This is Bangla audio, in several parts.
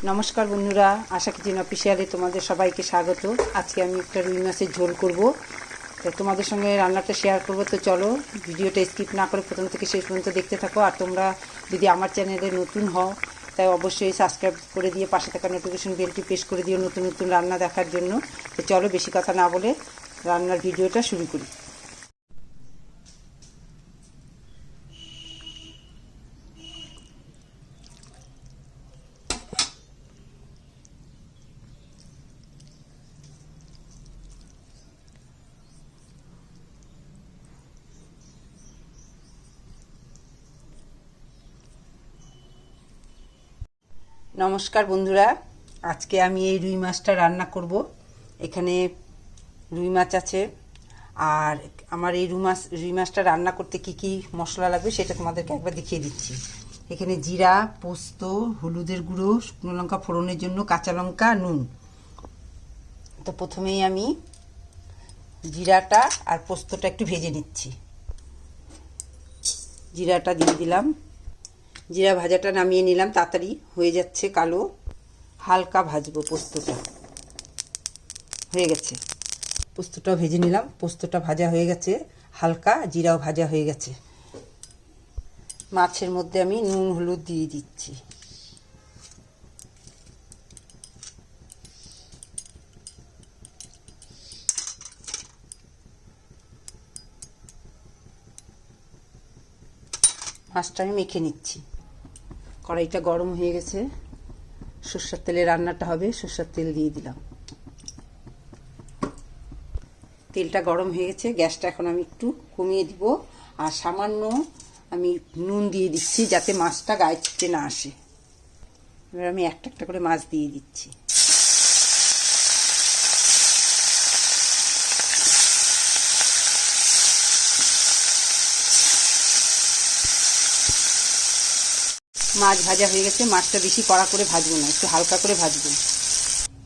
নমস্কার বন্ধুরা, আশা কিচেন অফিসিয়ালে তোমাদের সবাইকে স্বাগত। আজকে আমি একটা রুই মাছের ঝোল করব, তো তোমাদের সঙ্গে রান্নাটা শেয়ার করব। তো চলো ভিডিওটা স্কিপ না করে প্রথম থেকে শেষ পর্যন্ত দেখতে থাকো। আর তোমরা যদি আমার চ্যানেলে নতুন হও তাই অবশ্যই সাবস্ক্রাইব করে দিয়ে পাশে থাকা নোটিফিকেশন বেলটি প্রেস করে দিও নতুন নতুন রান্না দেখার জন্য। তো চলো বেশি কথা না বলে রান্নার ভিডিওটা শুরু করি। নমস্কার বন্ধুরা, আজকে আমি এই রুই মাছটা রান্না করব। এখানে রুই মাছ আছে, আর আমার এই রুই মাছটা রান্না করতে কি কি মশলা লাগবে সেটা তোমাদেরকে একবার দেখিয়ে দিচ্ছি। এখানে জিরা, পোস্ত, হলুদের গুঁড়ো, শুকনো লঙ্কা ফোড়নের জন্য, কাঁচা লঙ্কা, নুন। তো প্রথমেই আমি জিরাটা আর পোস্তটা একটু ভেজে নিচ্ছি। জিরাটা দিয়ে দিলাম, জিরা ভাজাটা নামিয়ে নিলাম, তাড়াতাড়ি হয়ে যাচ্ছে কালো। হালকা ভাজবো, পোস্তটা হয়ে গেছে, পোস্তটাও ভেজে নিলাম। পোস্তটা ভাজা হয়ে গেছে হালকা, জিরাও ভাজা হয়ে গেছে। মাছের মধ্যে আমি নুন হলুদ দিয়ে দিচ্ছি। মাছটা আমি মেখে নিচ্ছি। কড়াইটা গরম হয়ে গেছে, সরষের তেলে রান্নাটা হবে। সরষের তেল দিয়ে দিলাম, তেলটা গরম হয়ে গেছে। গ্যাসটা এখন আমি একটু কমিয়ে দিব, আর সামান্য আমি নুন দিয়ে দিচ্ছি যাতে মাছটা গায়ে চিটে না আসে। এবার আমি একটা একটা করে মাছ দিয়ে দিচ্ছি। মাছ ভাজা হয়ে গেছে। মাছটা বেশি কড়া করে ভাজবো না, একটু হালকা করে ভাজবো।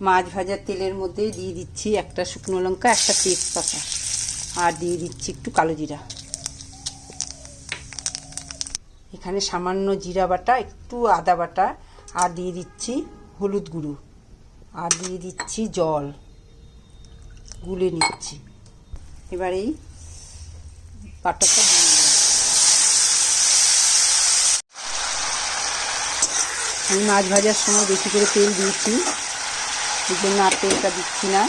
মাছ ভাজার তেলের মধ্যে দিয়ে দিচ্ছি একটা শুকনো লঙ্কা, একটা তেজপাতা, আর দিয়ে দিচ্ছি একটু কালো জিরা। এখানে সামান্য জিরা বাটা, একটু আদা বাটা, আর দিয়ে দিচ্ছি হলুদ গুঁড়ো, আর দিয়ে দিচ্ছি জল, গুলে নিচ্ছি। এবার এই বাটাটা দিয়ে দিলাম। আমি মাছ ভাজার সময় বেশি করে তেল দিয়েছি, এই জন্য আর তেলটা দিচ্ছি না।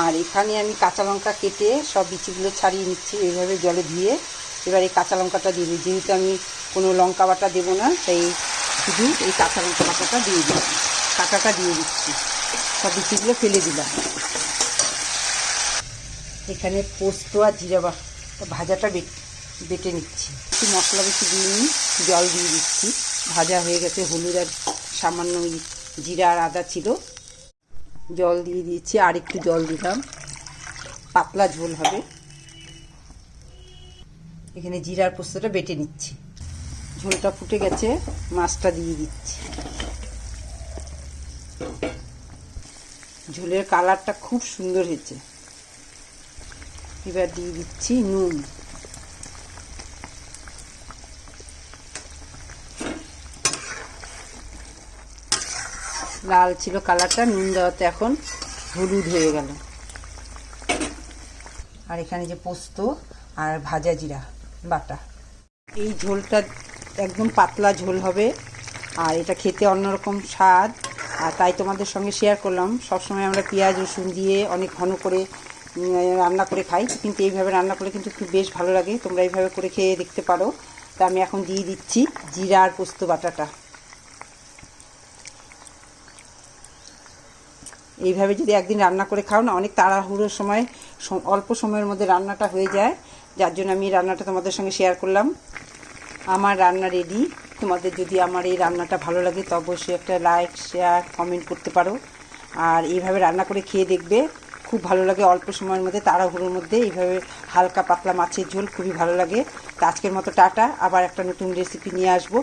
আর এখানে আমি কাঁচা লঙ্কা কেটে সব বিচিগুলো ছাড়িয়ে নিচ্ছি এইভাবে জলে ধুয়ে। এবার এই কাঁচা লঙ্কাটা দিয়ে দিই, যেহেতু আমি কোনো লঙ্কা বাটা দেবো না তাই শুধু এই কাঁচা লঙ্কা বাটাটা দিয়ে দিচ্ছি, কাঁটাটা দিয়ে দিচ্ছি। সব বিচিগুলো ফেলে দিলাম। এখানে পোস্ত আর জিরা ভাজাটা বেটে নিচ্ছি। একটু মশলা বেশি দিয়ে নিই, জল দিয়ে দিচ্ছি। ভাজা হয়ে গেছে, হলুদ আর সামান্য জিরা আর আদা ছিল, জল দিয়ে দিয়েছি। আর একটু জল দিলাম, পাতলা ঝোল হবে। এখানে জিরার পোস্তটা বেটে নিচ্ছি। ঝোলটা ফুটে গেছে, মাছটা দিয়ে দিচ্ছি। ঝোলের কালারটা খুব সুন্দর হয়েছে। এবার দিয়ে দিচ্ছি নুন। লাল ছিল কালারটা, নুন দেওয়াতে এখন হলুদ হয়ে গেল। আর এখানে যে পোস্ত আর ভাজা জিরা বাটা, এই ঝোলটা একদম পাতলা ঝোল হবে, আর এটা খেতে অন্যরকম স্বাদ। আর তাই তোমাদের সঙ্গে শেয়ার করলাম। সবসময় আমরা পেঁয়াজ রসুন দিয়ে অনেক ঘন করে রান্না করে খাই, কিন্তু এইভাবে রান্না করলে কিন্তু খুব বেশ ভালো লাগে। তোমরা এইভাবে করে খেয়ে দেখতে পারো। তা আমি এখন দিয়ে দিচ্ছি জিরা আর পোস্ত বাটাটা। এইভাবে যদি একদিন রান্না করে খাও না, অনেক তাড়াহুড়োর সময় অল্প সময়ের মধ্যে রান্নাটা হয়ে যায়। যার জন্য আমি রান্নাটা তোমাদের সঙ্গে শেয়ার করলাম। আমার রান্না রেডি। তোমাদের যদি আমার এই রান্নাটা ভালো লাগে তো অবশ্যই একটা লাইক, শেয়ার, কমেন্ট করতে পারো। আর এইভাবে রান্না করে খেয়ে দেখবে, খুব ভালো লাগে। অল্প সময়ের মধ্যে, তাড়াহুড়োর মধ্যে এইভাবে হালকা পাতলা মাছের ঝোল খুবই ভালো লাগে। তো আজকের মতো টাটা, আবার একটা নতুন রেসিপি নিয়ে আসবো।